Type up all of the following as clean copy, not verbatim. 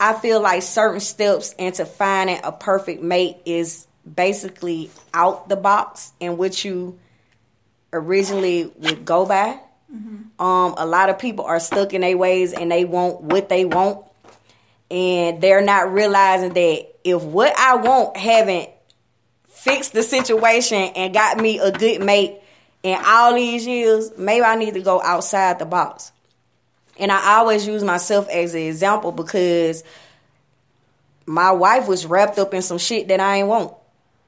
I feel like certain steps into finding a perfect mate is basically out the box and what you originally would go by. A lot of people are stuck in their ways and they want what they want, and they're not realizing that if what I want haven't fixed the situation and got me a good mate in all these years, maybe I need to go outside the box. And I always use myself as an example because my wife was wrapped up in some shit that I ain't want.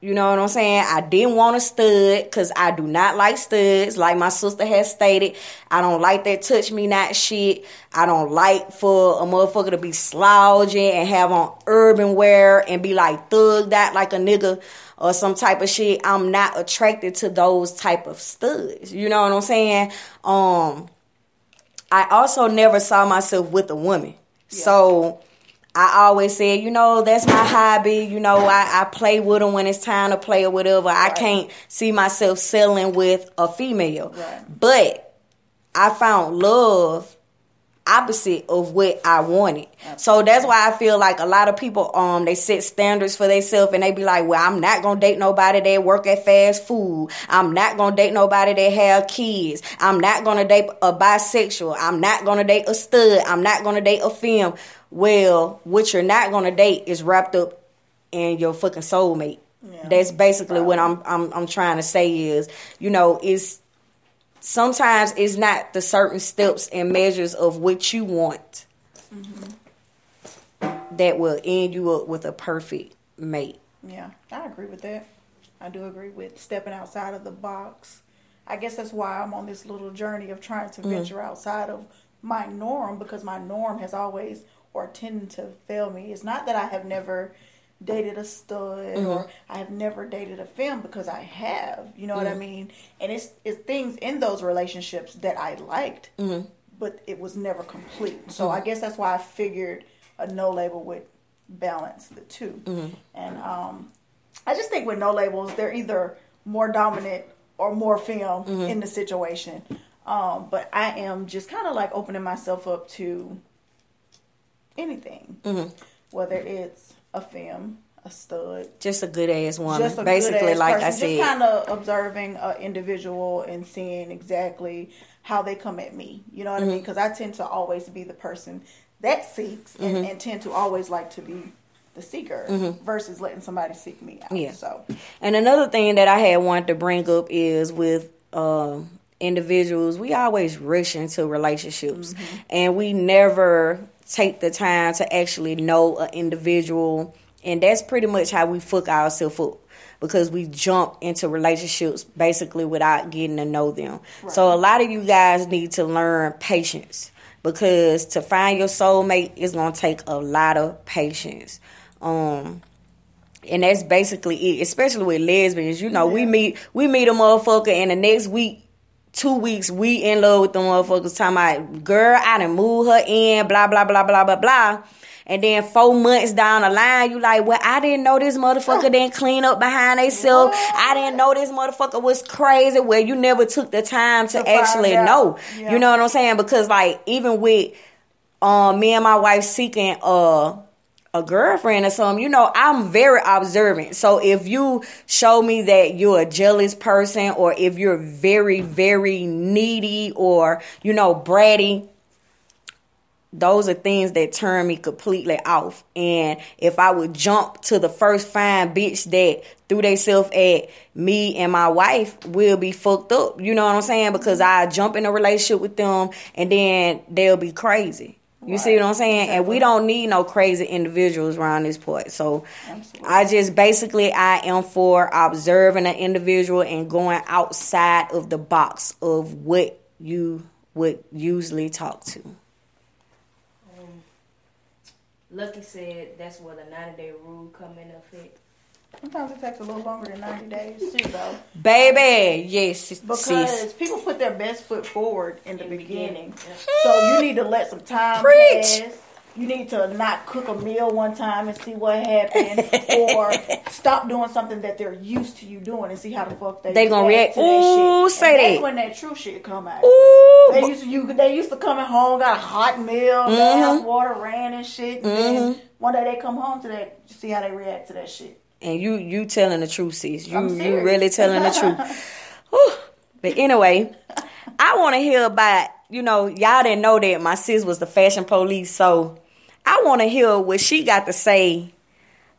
You know what I'm saying? I didn't want a stud because I do not like studs. Like my sister has stated, I don't like that touch me not shit. I don't like for a motherfucker to be slouching and have on urban wear and be like thugged out like a nigga or some type of shit. I'm not attracted to those type of studs. You know what I'm saying? I also never saw myself with a woman. Yeah. So I always said, you know, that's my hobby. You know, I play with them when it's time to play or whatever. Right. I can't see myself selling with a female. Right. But I found love opposite of what I wanted. Absolutely. So that's why I feel like a lot of people, they set standards for themselves and they be like, well, I'm not going to date nobody that work at fast food. I'm not going to date nobody that have kids. I'm not going to date a bisexual. I'm not going to date a stud. I'm not going to date a femme. Well, what you're not gonna date is wrapped up in your fucking soulmate. Yeah. That's basically what I'm trying to say is, you know, it's sometimes it's not the certain steps and measures of what you want that will end you up with a perfect mate. Yeah, I agree with that. I do agree with stepping outside of the box. I guess that's why I'm on this little journey of trying to venture outside of my norm, because my norm has always or tend to fail me. It's not that I have never dated a stud or I have never dated a femme, because I have, you know what I mean? And it's things in those relationships that I liked, but it was never complete. So I guess that's why I figured a no label would balance the two. And I just think with no labels, they're either more dominant or more femme in the situation. But I am just kind of like opening myself up to anything, whether it's a femme, a stud, just a good ass woman, just basically, like person. I said, just kind of observing an individual and seeing exactly how they come at me. You know what I mean? Because I tend to always be the person that seeks and tend to always like to be the seeker versus letting somebody seek me out. Yeah. So, and another thing that I had wanted to bring up is with individuals, we always rush into relationships and we never take the time to actually know an individual, and that's pretty much how we fuck ourselves up, because we jump into relationships basically without getting to know them. Right. So a lot of you guys need to learn patience, because to find your soulmate is going to take a lot of patience. And that's basically it, especially with lesbians. You know, we meet a motherfucker and the next week, 2 weeks, we in love with the motherfuckers, talking about, girl, I done moved her in, blah, blah, blah, blah, blah, blah. And then 4 months down the line, you like, well, I didn't know this motherfucker didn't clean up behind themselves. I didn't know this motherfucker was crazy. Well, you never took the time to actually know. Yeah. You know what I'm saying? Because, like, even with me and my wife seeking a girlfriend or something, you know, I'm very observant. So if you show me that you're a jealous person, or if you're very, very needy or, you know, bratty, those are things that turn me completely off. And if I would jump to the first fine bitch that threw themselves at me and my wife, we'll be fucked up. You know what I'm saying? Because I jump in a relationship with them and then they'll be crazy. You see what I'm saying? Exactly. And we don't need no crazy individuals around this point. So absolutely. I am for observing an individual and going outside of the box of what you would usually talk to. Lucky said that's where the 90-day rule come in effect. Sometimes it takes a little longer than 90 days too, though. Baby, yes. Because people put their best foot forward in the beginning. Yeah. So you need to let some time pass You need to not cook a meal one time and see what happened, or stop doing something that they're used to you doing and see how the fuck they gonna react to that shit. say That's that. when that true shit come out. Ooh. They used to coming home, got a hot meal, gas, water ran and shit. And then one day they come home to that, see how they react to that shit. And you telling the truth, sis. You serious. really telling the truth. Whew. But anyway, I want to hear about, y'all didn't know that my sis was the fashion police, so I want to hear what she got to say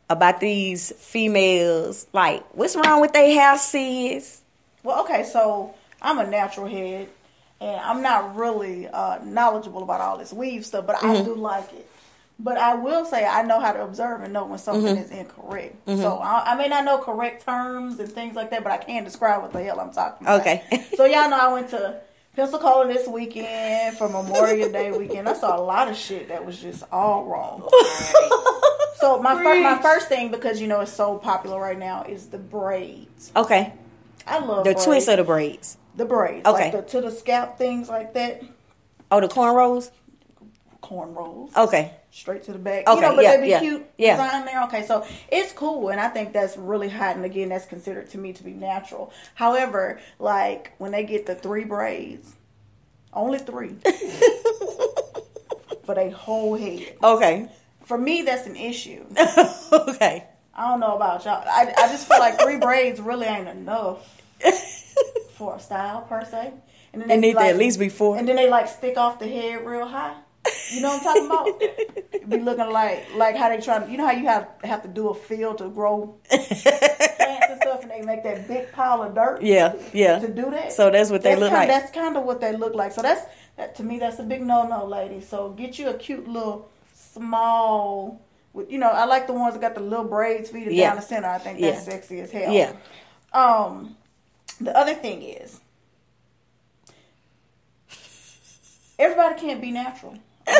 about these females. Like, what's wrong with their hair, sis? Well, okay, so I'm a natural head, and I'm not really knowledgeable about all this weave stuff, but I do like it. But I will say I know how to observe and know when something is incorrect. So I may not know correct terms and things like that, but I can describe what the hell I'm talking about. Okay. So y'all know I went to Pensacola this weekend for Memorial Day weekend. I saw a lot of shit that was just all wrong. So my first thing, because it's so popular right now, is the braids. Okay. I love the braids. twist of the braids. The braids. Okay. Like to the scalp things like that. Oh, the cornrows? Cornrows. Okay. Straight to the back. Okay, But they be yeah, cute yeah. design there. Okay, so it's cool, and I think that's really hot, and again, that's considered to me to be natural. However, like, when they get the 3 braids, only 3, for their whole head. Okay. For me, that's an issue. Okay. I don't know about y'all. I just feel like 3 braids really ain't enough for a style, per se. And then It need to like, at least be 4. And then they, like, stick off the head real high. You know what I'm talking about? It be looking like how they try. You know how you have to do a field to grow plants and stuff, and they make that big pile of dirt. Yeah. To do that. So that's what they look like. That's kind of what they look like. So that to me, that's a big no, ladies. So get you a cute little small. With I like the ones that got the little braids feeding down the center. I think that's sexy as hell. Yeah. The other thing is, everybody can't be natural. I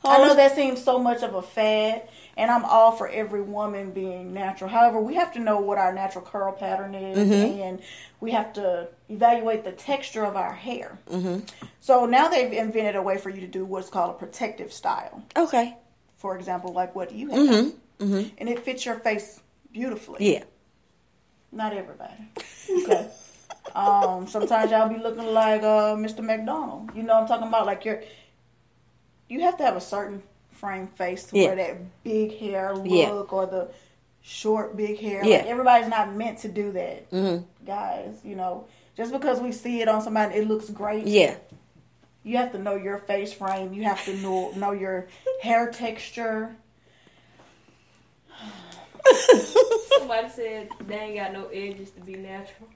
know that seems so much of a fad, and I'm all for every woman being natural. However, we have to know what our natural curl pattern is, and we have to evaluate the texture of our hair. So now they've invented a way for you to do what's called a protective style. Okay. For example, like what you have. And it fits your face beautifully. Yeah. Not everybody. Okay. Sometimes y'all be looking like Mr. McDonald. You know what I'm talking about? Like you have to have a certain frame face to wear that big hair look or the short big hair. Yeah. Like everybody's not meant to do that, guys. Just because we see it on somebody, it looks great. Yeah. You have to know your face frame. You have to know your hair texture. Somebody said they ain't got no edges to be natural.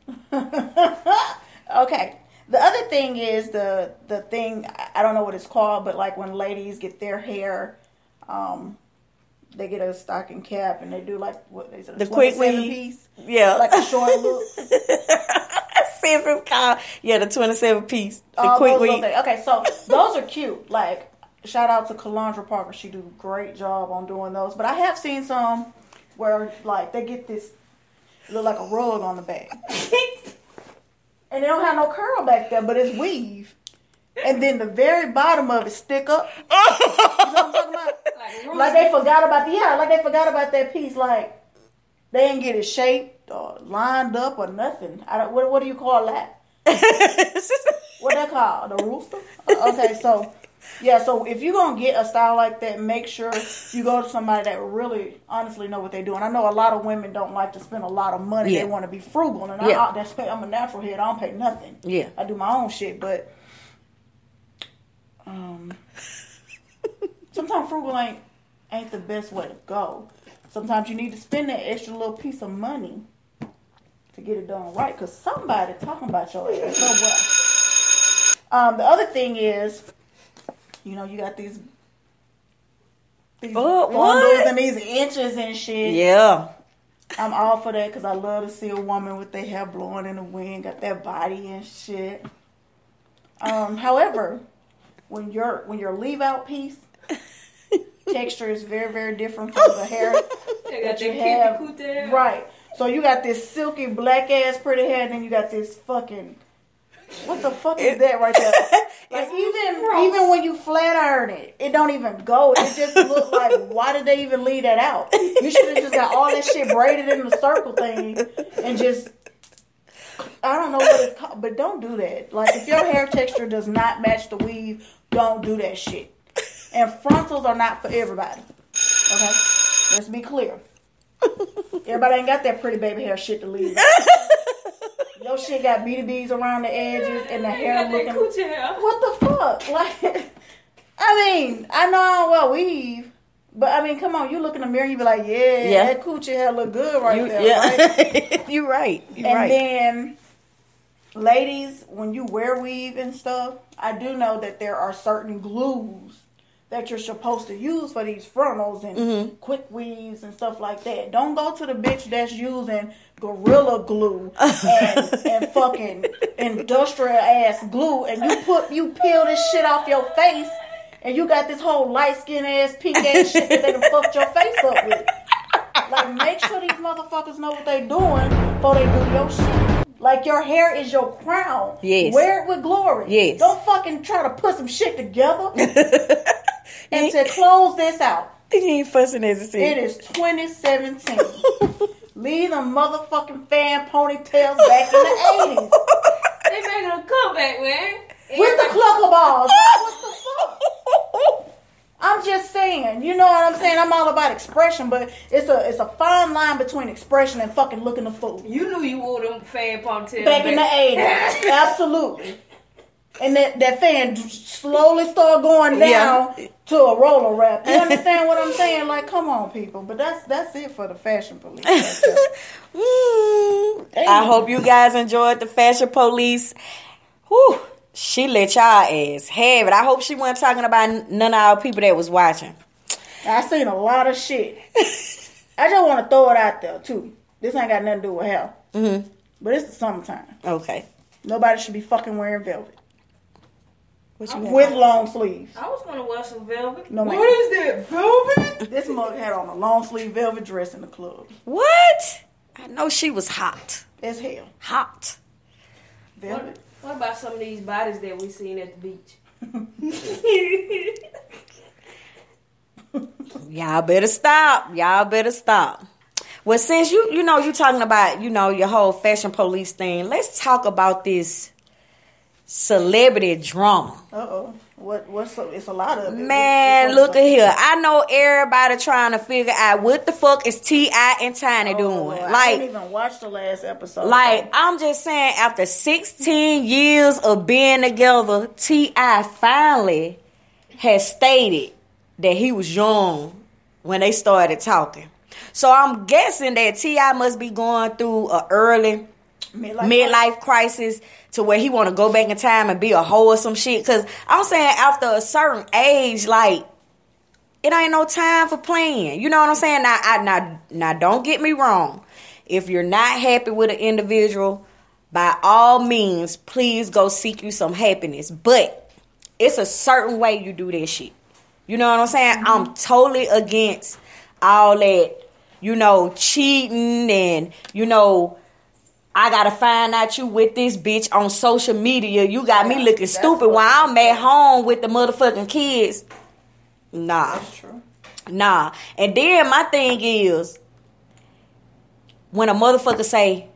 Okay. The other thing is the thing, I don't know what it's called, but like when ladies get their hair, they get a stocking cap and they do like what they said, the quick weave piece. Yeah. Like a short look. Since it's called the 27 piece. The quick weave. Okay, so those are cute. Like, shout out to Kalandra Parker. She do a great job on doing those. But I have seen some where like they get this look like a rug on the back. And they don't have no curl back there, but it's weave. And then the very bottom of it stick up. You know what I'm talking about? Like they forgot about that piece. Like they didn't get it shaped or lined up or nothing. What do you call that? What that called? The rooster? Okay, so yeah, so if you're going to get a style like that, make sure you go to somebody that really honestly know what they're doing. I know a lot of women don't like to spend a lot of money. They want to be frugal. And I'm a natural head. I don't pay nothing. Yeah. I do my own shit. But sometimes frugal ain't the best way to go. Sometimes you need to spend that extra little piece of money to get it done right. Because somebody talking about your ass. The other thing is, you got these bundles and these inches and shit. Yeah. I'm all for that because I love to see a woman with their hair blowing in the wind, got that body and shit. However, when your leave out piece texture is very, very different from the hair that you have. Right. So you got this silky black ass pretty hair, and then you got this fucking. What the fuck is that right there? Like even when you flat iron it, it don't even go. It just look like, why did they even leave that out? You should have just got all that shit braided in the circle thing and just, I don't know what it's called, but don't do that. Like, if your hair texture does not match the weave, don't do that shit. And frontals are not for everybody. Okay? Let's be clear. Everybody ain't got that pretty baby hair shit to leave. Your shit got BDBs around the edges and the hair looking. What the fuck? Like, I mean, I know I don't wear weave, but I mean, come on, you look in the mirror, you be like, yeah. That coochie hair look good there. Yeah. Right? You're right. And then, ladies, when you wear weave and stuff, I do know that there are certain glues that you're supposed to use for these frontals and quick weaves and stuff like that. Don't go to the bitch that's using Gorilla Glue and fucking industrial ass glue, and you peel this shit off your face, and you got this whole light skin ass pink ass shit that they done fucked your face up with. Like, make sure these motherfuckers know what they doing before they do your shit. Like, your hair is your crown. Yes. Wear it with glory. Yes. Don't fucking try to put some shit together. And to close this out, You ain't fussing as it it is 2017. Leave them motherfucking fan ponytails back in the 80s. They making a comeback, man. With the clucker balls. Like, what the fuck? I'm just saying. You know what I'm saying? I'm all about expression, but it's a fine line between expression and fucking looking a fool. You knew you wore them fan ponytails Back in the 80s. Absolutely. And that fan slowly started going down to a roller wrap. You understand what I'm saying? Like, come on, people. But that's it for the fashion police. I hope you guys enjoyed the fashion police. Whew, she let y'all ass have it. I hope she wasn't talking about none of our people that was watching. I seen a lot of shit. I just want to throw it out there, too. This ain't got nothing to do with hair. Mm-hmm. But it's the summertime. Okay. Nobody should be fucking wearing velvet. With long sleeves. I was gonna wear some velvet. No, what is that, velvet? This mug had on a long sleeve velvet dress in the club. What? I know she was hot. As hell. Hot. Velvet. What about some of these bodies that we seen at the beach? Y'all better stop. Well, since you know you talking about, your whole fashion police thing, let's talk about this celebrity drama. It's a lot of it. Man, look at here. I know everybody trying to figure out what the fuck is T.I. and Tiny doing. I didn't even watch the last episode. Like, I'm just saying, after 16 years of being together, T.I. finally has stated that he was young when they started talking. So I'm guessing that T.I. must be going through an early midlife crisis to where he want to go back in time and be a hoe or some shit. Because I'm saying after a certain age, like, it ain't no time for playing. You know what I'm saying? Now, don't get me wrong. If you're not happy with an individual, by all means, please go seek you some happiness. But it's a certain way you do this shit. You know what I'm saying? Mm-hmm. I'm totally against all that, cheating and, I gotta find out you with this bitch on social media. You got me looking stupid while I'm at home with the motherfucking kids. Nah. That's true. Nah. And then my thing is, when a motherfucker say,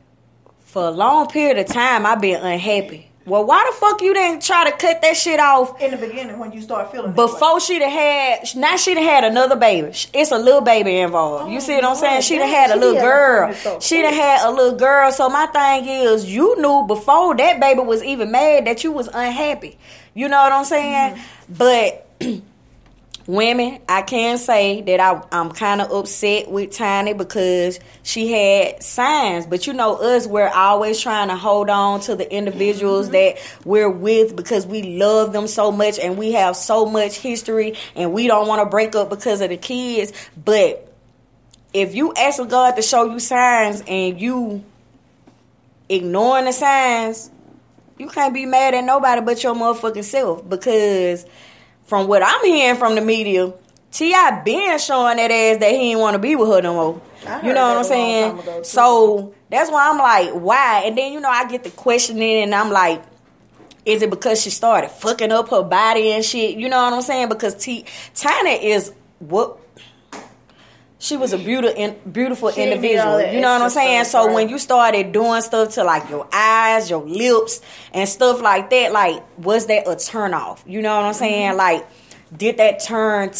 for a long period of time, I've been unhappy. Well, why the fuck you didn't try to cut that shit off in the beginning when you start feeling before she done had another baby? It's a little baby involved. You see what I'm saying? She done had a little girl. She done had a little girl. So my thing is, you knew before that baby was even mad that you was unhappy. You know what I'm saying? Mm-hmm. But women, I can say that I'm kind of upset with Tiny because she had signs. But us, we're always trying to hold on to the individuals that we're with because we love them so much and we have so much history and we don't want to break up because of the kids. But if you ask God to show you signs and you ignoring the signs, you can't be mad at nobody but your motherfucking self. Because from what I'm hearing from the media, T.I. been showing that ass that he didn't want to be with her no more. You know what I'm saying? So that's why I'm like, why? And then, I get the questioning and I'm like, Is it because she started fucking up her body and shit? You know what I'm saying? Because Tana is what. She was a beautiful individual. You know what I'm saying? So when you started doing stuff to like your eyes, your lips, and stuff like that, like, was that a turn off? You know what I'm saying? Like, did that turn